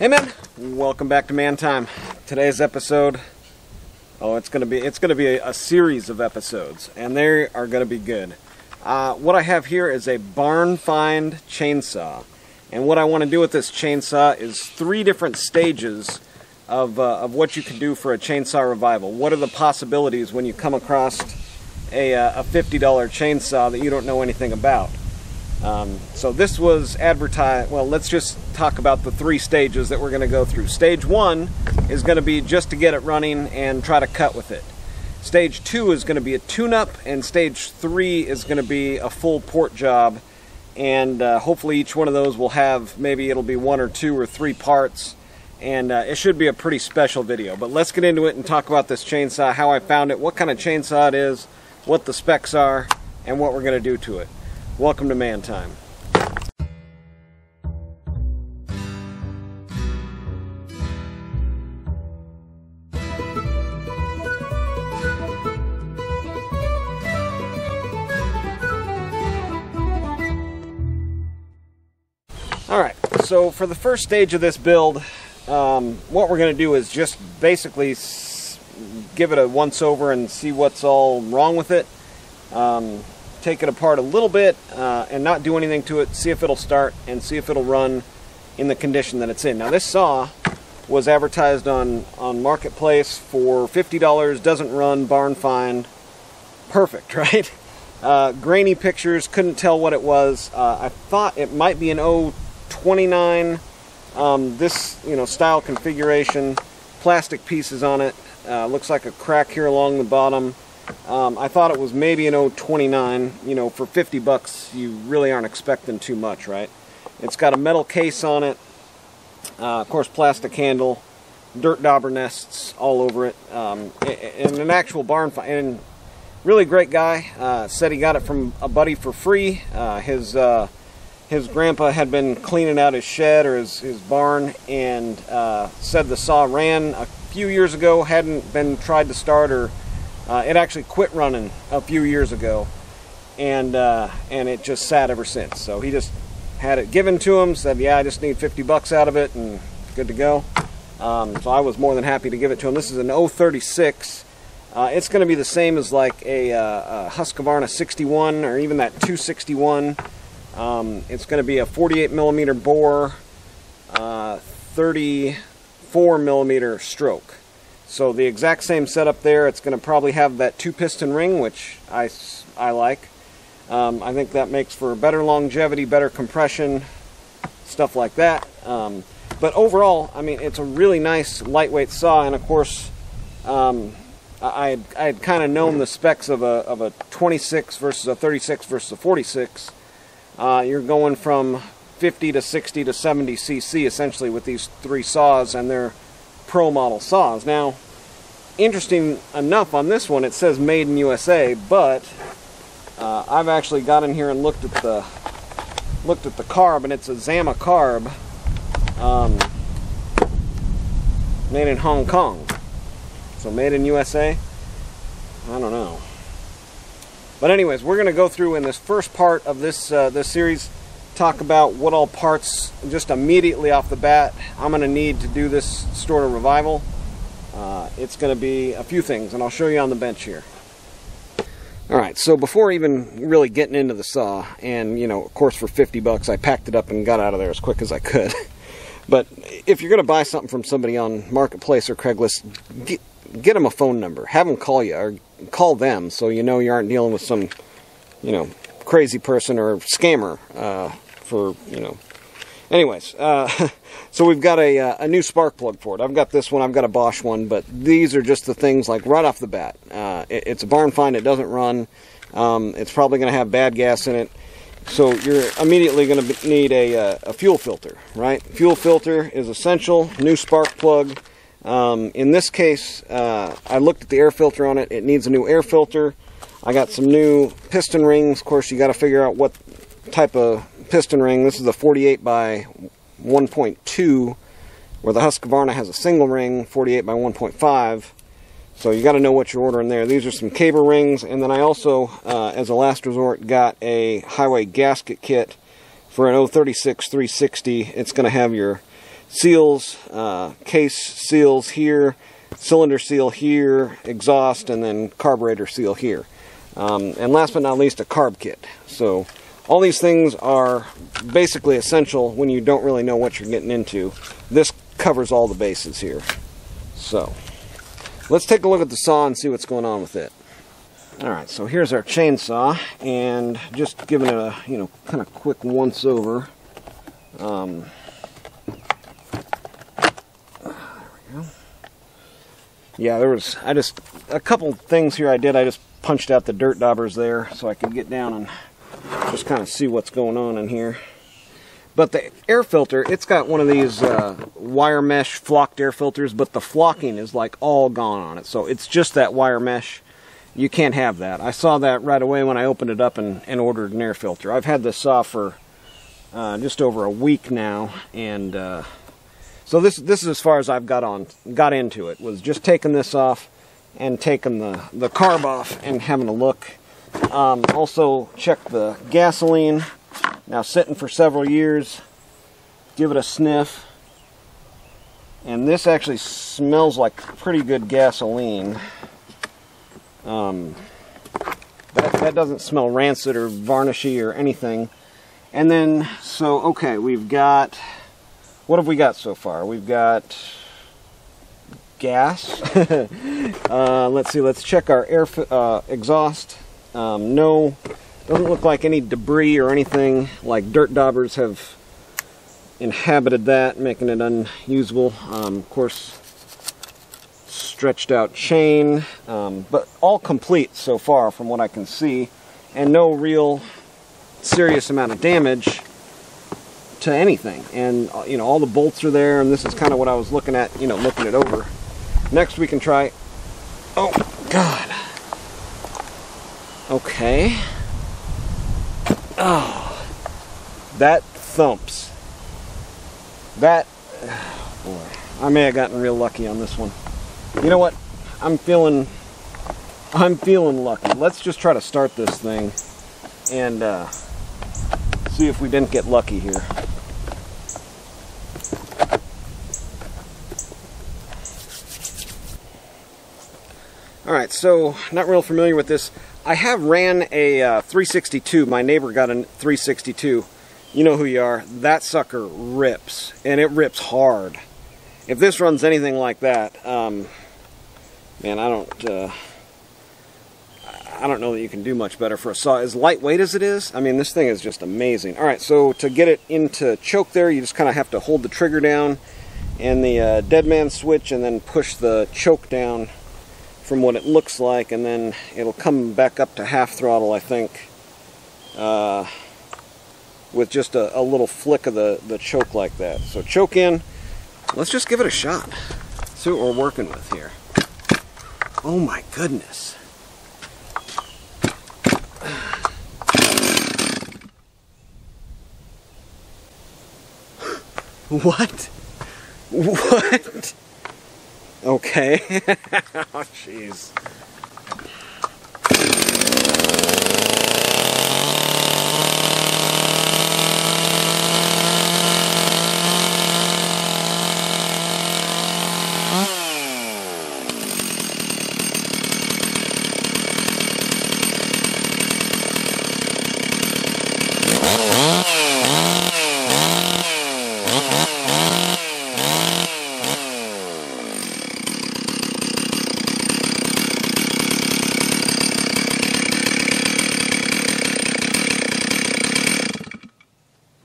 Hey man, welcome back to Man Time. Today's episode, it's gonna be a series of episodes, and they are gonna be good. What I have here is a barn find chainsaw, and what I want to do with this chainsaw is 3 different stages of what you can do for a chainsaw revival. What are the possibilities when you come across a $50 chainsaw that you don't know anything about? So this was advertised. Well, let's just talk about the 3 stages that we're going to go through. Stage 1 is going to be just to get it running and try to cut with it. Stage 2 is going to be a tune-up, and stage 3 is going to be a full port job, and hopefully each one of those will have, maybe it'll be 1 or 2 or 3 parts, and it should be a pretty special video. But let's get into it and talk about this chainsaw, how I found it, what kind of chainsaw it is, what the specs are, and what we're going to do to it. Welcome to Man Time. Alright, so for the first stage of this build, what we're going to do is just basically give it a once-over and see what's all wrong with it. Take it apart a little bit and not do anything to it, see if it'll start and see if it'll run in the condition that it's in. Now this saw was advertised on Marketplace for $50, doesn't run, barn find, perfect, right? Grainy pictures, couldn't tell what it was. I thought it might be an 029, this style configuration, plastic pieces on it, looks like a crack here along the bottom. I thought it was maybe an 029. For $50 you really aren't expecting too much, right? It's got a metal case on it, of course plastic handle, dirt dauber nests all over it, and an actual barn find. And really great guy, said he got it from a buddy for free. His grandpa had been cleaning out his shed or his barn, and said the saw ran a few years ago, hadn't been tried to start, or it actually quit running a few years ago, and it just sat ever since. So he just had it given to him, said, yeah, I just need $50 out of it, and good to go. So I was more than happy to give it to him. This is an 036. It's going to be the same as like a Husqvarna 61, or even that 261. It's going to be a 48mm bore, 34mm stroke. So the exact same setup there. It's going to probably have that 2-piston ring, which I like. I think that makes for better longevity, better compression, stuff like that. But overall, I mean, it's a really nice lightweight saw, and of course, I had kind of known the specs of a 26 versus a 36 versus a 46. You're going from 50 to 60 to 70 cc essentially with these 3 saws, and they're pro model saws. Now, interesting enough, on this one it says made in USA, but I've actually got in here and looked at the carb, and it's a Zama carb, made in Hong Kong. So made in USA? I don't know. But anyways, we're going to go through in this first part of this series, talk about what all parts just immediately off the bat I'm going to need to do this sort of revival. It's going to be a few things, and I'll show you on the bench here. Alright, so before even really getting into the saw, and of course for $50 I packed it up and got out of there as quick as I could. But if you're going to buy something from somebody on Marketplace or Craigslist, get them a phone number. Have them call you, or call them, so you aren't dealing with some crazy person or scammer anyways, so we've got a new spark plug for it. I've got this one, I've got a Bosch one, but these are just the things like right off the bat. It's a barn find, it doesn't run, it's probably going to have bad gas in it, so you're immediately going to need a fuel filter, right? Fuel filter is essential. New spark plug. In this case, I looked at the air filter on it. It needs a new air filter. I got some new piston rings. Of course, you got to figure out what type of piston ring. This is a 48 by 1.2, where the Husqvarna has a single ring, 48 by 1.5. So you got to know what you're ordering there. These are some cable rings, and then I also, as a last resort, got a highway gasket kit for an 036 360. It's going to have your seals, case seals here, cylinder seal here, exhaust, and then carburetor seal here. And last but not least, a carb kit. So all these things are basically essential when you don't really know what you're getting into. This covers all the bases here. So let's take a look at the saw and see what's going on with it. Alright, so here's our chainsaw, and just giving it a, kind of quick once over. There we go. Yeah, a couple things here I just punched out the dirt daubers there so I could get down and just kind of see what's going on in here. But the air filter, it's got one of these wire mesh flocked air filters, but the flocking is like all gone on it. So it's just that wire mesh. You can't have that. I saw that right away when I opened it up and ordered an air filter. I've had this saw for just over a week now, and so this is as far as I've got into it. Was just taking this off and taking the carb off and having a look. Also check the gasoline. Now sitting for several years. Give it a sniff, and this actually smells like pretty good gasoline. That doesn't smell rancid or varnishy or anything. And then, so okay, we've got, what have we got so far? We've got gas. Let's see, let's check our air exhaust. No, doesn't look like any debris or anything like dirt daubers have inhabited that, making it unusable. Of course, stretched out chain, but all complete so far from what I can see, and no real serious amount of damage to anything. And all the bolts are there, and this is kind of what I was looking at, looking it over. Next we can try, oh god, okay, oh, that thumps, that, oh boy, I may have gotten real lucky on this one. You know what? I'm feeling lucky. Let's just try to start this thing and see if we didn't get lucky here. Alright, so not real familiar with this. I have ran a 362. My neighbor got a 362. You know who you are. That sucker rips, and it rips hard. If this runs anything like that, man, I don't know that you can do much better for a saw. As lightweight as it is, I mean, this thing is just amazing. Alright, so to get it into choke there, you just kind of have to hold the trigger down and the dead man switch, and then push the choke down from what it looks like, and then it'll come back up to half throttle, I think, with just a little flick of the choke like that. So choke in. Let's just give it a shot. See what we're working with here. Oh my goodness. What? What? Okay. Oh jeez.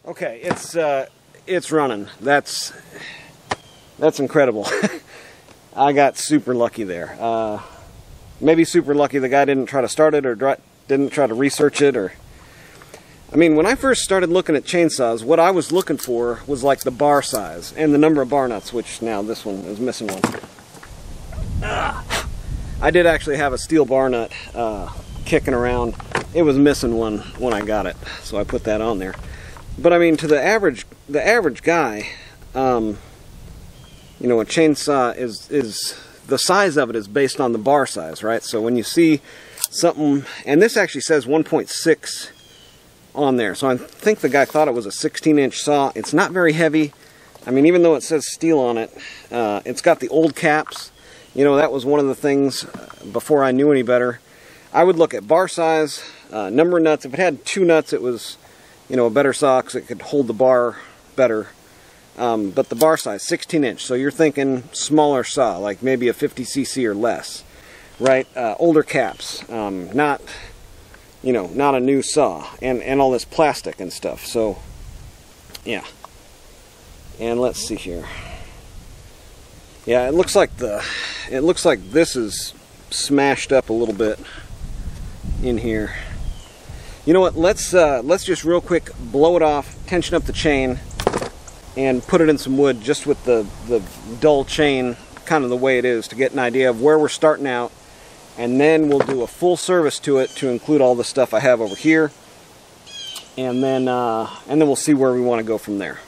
Okay, it's running. That's incredible. I got super lucky there. Maybe super lucky the guy didn't try to start it, or didn't try to research it, or... I mean, when I first started looking at chainsaws, what I was looking for was like the bar size and the number of bar nuts, which now this one is missing one. I did actually have a Stihl bar nut kicking around. It was missing one when I got it, so I put that on there. But I mean, to the average guy, you know, a chainsaw is the size of it is based on the bar size, right? So when you see something, and this actually says 1.6 on there, so I think the guy thought it was a 16-inch saw. It's not very heavy. I mean, even though it says Stihl on it, it's got the old caps. You know, that was one of the things before I knew any better. I would look at bar size, number of nuts. If it had 2 nuts, it was, you know, a better saw because it could hold the bar better. But the bar size, 16 inch. So you're thinking smaller saw, like maybe a 50cc or less, right? Older caps, not, you know, not a new saw, and all this plastic and stuff. So, yeah. And let's see here. Yeah, it looks like this is smashed up a little bit in here. You know what? Let's just real quick blow it off, tension up the chain, and put it in some wood just with the dull chain kind of the way it is to get an idea of where we're starting out, and then we'll do a full service to it to include all the stuff I have over here, and then we'll see where we want to go from there.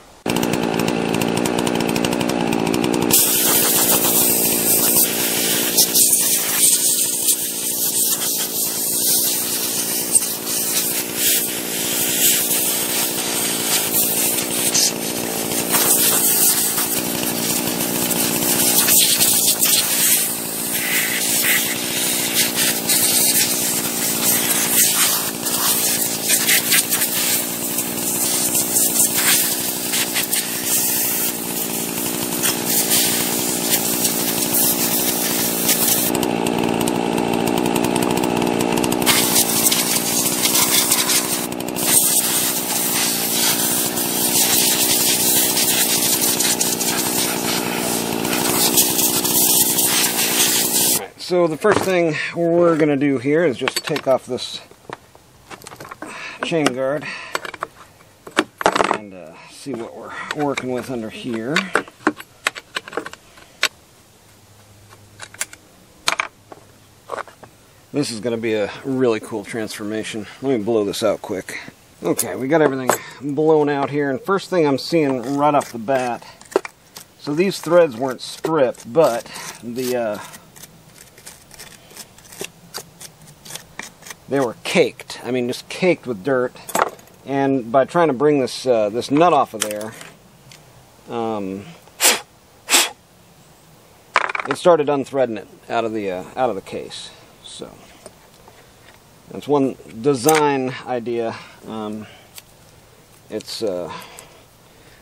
So the first thing we're going to do here is just take off this chain guard and see what we're working with under here. This is going to be a really cool transformation. Let me blow this out quick. Okay, we got everything blown out here, and first thing I'm seeing right off the bat, so these threads weren't stripped, but they were caked. I mean, just caked with dirt. And by trying to bring this this nut off of there, it started unthreading it out of the case. So that's one design idea. It's I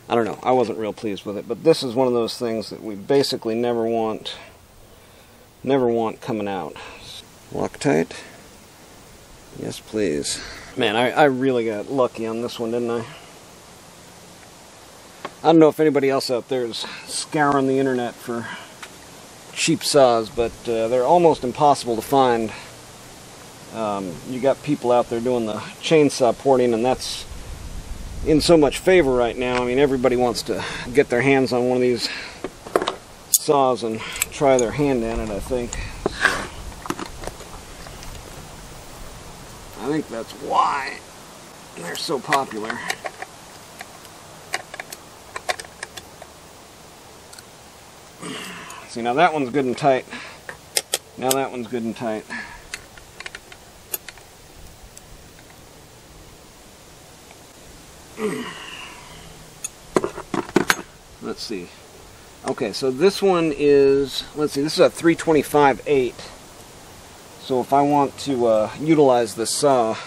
don't know. I wasn't real pleased with it, but this is one of those things that we basically never want coming out. Loctite. Yes, please. Man, I really got lucky on this one, didn't I? I don't know if anybody else out there is scouring the internet for cheap saws, but they're almost impossible to find. You got people out there doing the chainsaw porting, and that's in so much favor right now. I mean, everybody wants to get their hands on one of these saws and try their hand at it, I think. I think that's why they're so popular. See, now that one's good and tight. Now that one's good and tight. Let's see. Okay, so this one is, let's see, this is a 325/8. So if I want to utilize this saw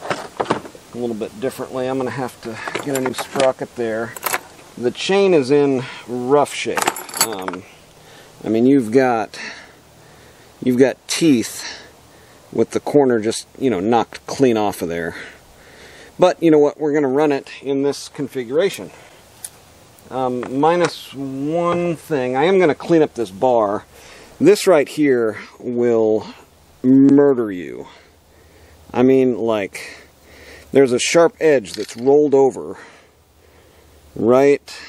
a little bit differently, I'm going to have to get a new sprocket there. The chain is in rough shape. I mean, you've got teeth with the corner just, you know, knocked clean off of there. But you know what? We're going to run it in this configuration. Minus one thing. I am going to clean up this bar. This right here will murder you. I mean, like, there's a sharp edge that's rolled over, right?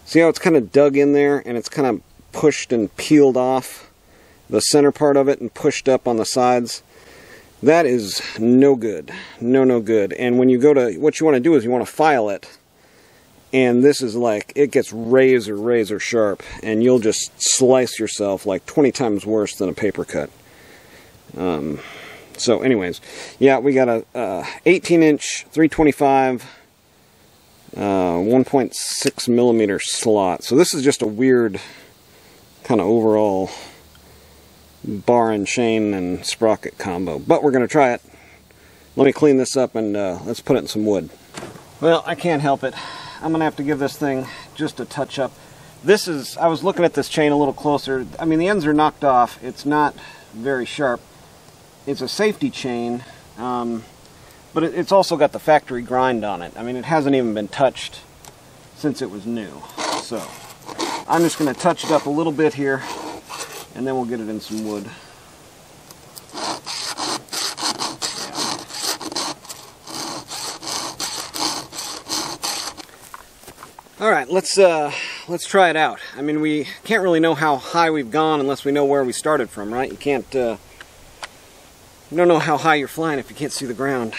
See how it's kind of dug in there and it's kind of pushed and peeled off the center part of it and pushed up on the sides? That is no good. No good. And when you go to, what you want to do is you want to file it, and this is like, it gets razor sharp, and you'll just slice yourself like 20 times worse than a paper cut. So anyways, yeah, we got a 18-inch 325 1.6 millimeter slot. So this is just a weird kind of overall bar and chain and sprocket combo. But we're going to try it. Let me clean this up and let's put it in some wood. Well, I can't help it. I'm going to have to give this thing just a touch up. This is, I was looking at this chain a little closer. I mean, the ends are knocked off. It's not very sharp. It's a safety chain, but it's also got the factory grind on it. I mean, it hasn't even been touched since it was new. So I'm just going to touch it up a little bit here, and then we'll get it in some wood. All right, let's try it out. I mean, we can't really know how high we've gone unless we know where we started from, right? You can't, you don't know how high you're flying if you can't see the ground.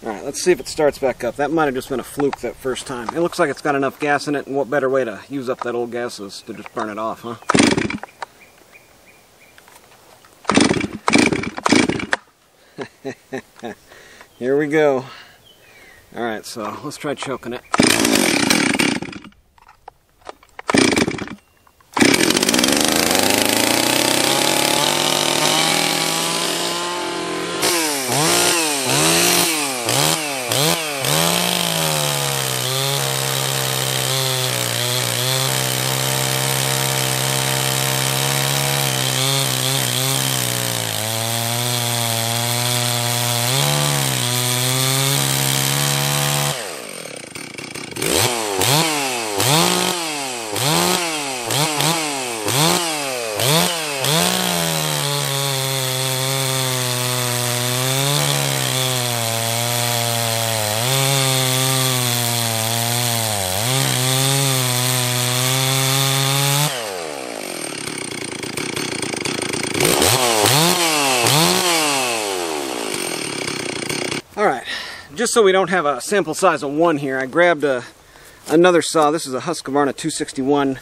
All right, let's see if it starts back up. That might have just been a fluke that first time. It looks like it's got enough gas in it, and what better way to use up that old gas is to just burn it off, huh? Here we go. All right, so let's try choking it. Alright, just so we don't have a sample size of 1 here, I grabbed another saw. This is a Husqvarna 261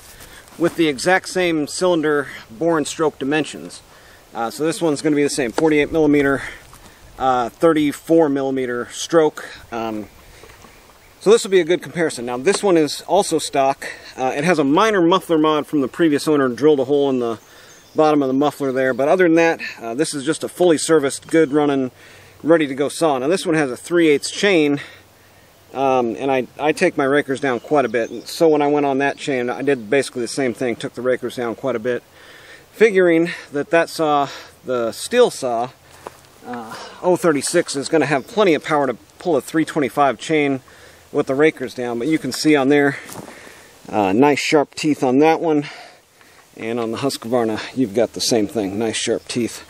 with the exact same cylinder bore and stroke dimensions. So this one's going to be the same, 48 millimeter, 34 millimeter stroke. So this will be a good comparison. Now this one is also stock. It has a minor muffler mod from the previous owner, drilled a hole in the bottom of the muffler there, but other than that, this is just a fully serviced, good running, ready to go saw. Now this one has a 3/8 chain, and I take my rakers down quite a bit, and so when I went on that chain I did basically the same thing, took the rakers down quite a bit, figuring that saw, the Stihl saw 036, is going to have plenty of power to pull a 325 chain with the rakers down. But you can see on there, nice sharp teeth on that one, and on the Husqvarna you've got the same thing, nice sharp teeth,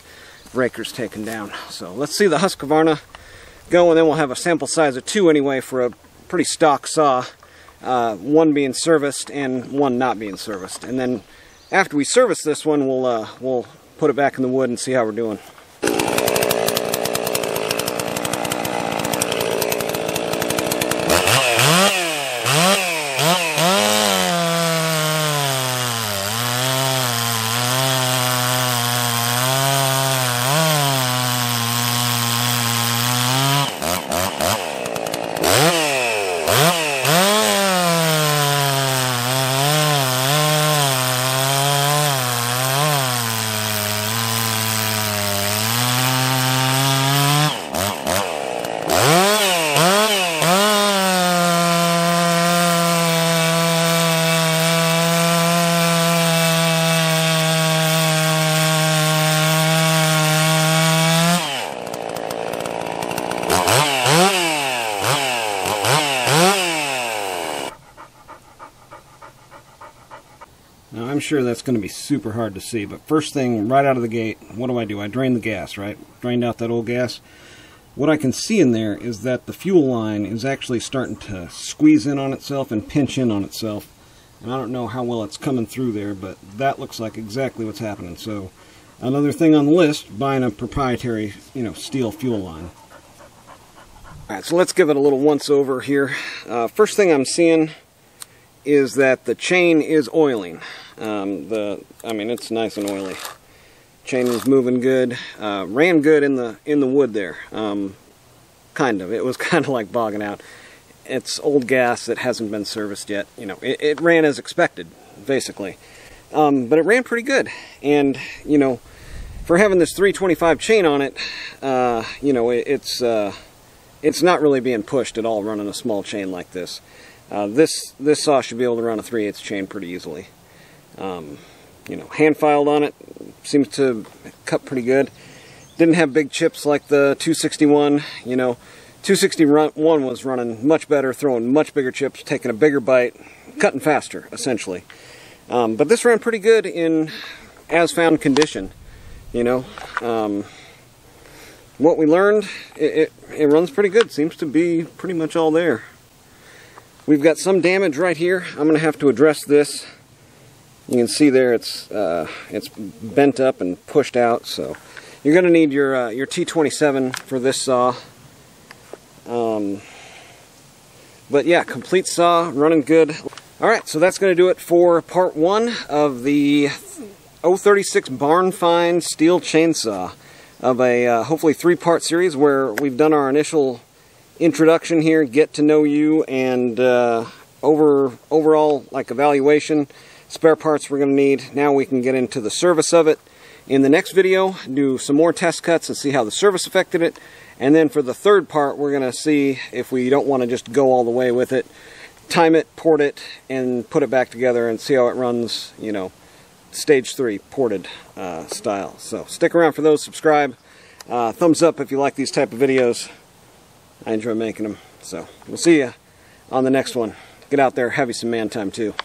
rakers taken down. So let's see the Husqvarna go, and then we'll have a sample size of 2 anyway for a pretty stock saw, 1 being serviced and 1 not being serviced. And then after we service this one, we'll put it back in the wood and see how we're doing. Now I'm sure that's going to be super hard to see, but first thing right out of the gate, what do? I drain the gas, right? Drained out that old gas. What I can see in there is that the fuel line is actually starting to squeeze in on itself and pinch in on itself. And I don't know how well it's coming through there, but that looks like exactly what's happening. So another thing on the list, buying a proprietary, Stihl fuel line. Alright, so let's give it a little once over here. First thing I'm seeing is that the chain is oiling. I mean, it's nice and oily. Chain was moving good. Ran good in the wood there. Kind of. It was kind of like bogging out. it's old gas that hasn't been serviced yet. You know, it ran as expected, basically. But it ran pretty good. And, you know, for having this 325 chain on it, you know, it's not really being pushed at all running a small chain like this. This saw should be able to run a 3/8 chain pretty easily. You know, hand filed on it, seems to cut pretty good. Didn't have big chips like the 261, you know. 261 was running much better, throwing much bigger chips, taking a bigger bite, cutting faster, essentially. But this ran pretty good in as-found condition, you know. What we learned, it runs pretty good. Seems to be pretty much all there. We've got some damage right here. I'm going to have to address this. You can see there it's bent up and pushed out, so you're going to need your T27 for this saw. But yeah, complete saw, running good. Alright, so that's going to do it for part 1 of the 036 Barn Find Stihl chainsaw of a hopefully 3-part series where we've done our initial introduction here, get to know you, and overall like evaluation, spare parts we're going to need. Now we can get into the service of it. In the next video, do some more test cuts and see how the service affected it. And then for the third part, we're going to see if we don't want to just go all the way with it, time it, port it, and put it back together and see how it runs, you know, stage 3 ported style. So stick around for those, subscribe, thumbs up if you like these type of videos. I enjoy making them. So we'll see you on the next one. Get out there, have you some man time too.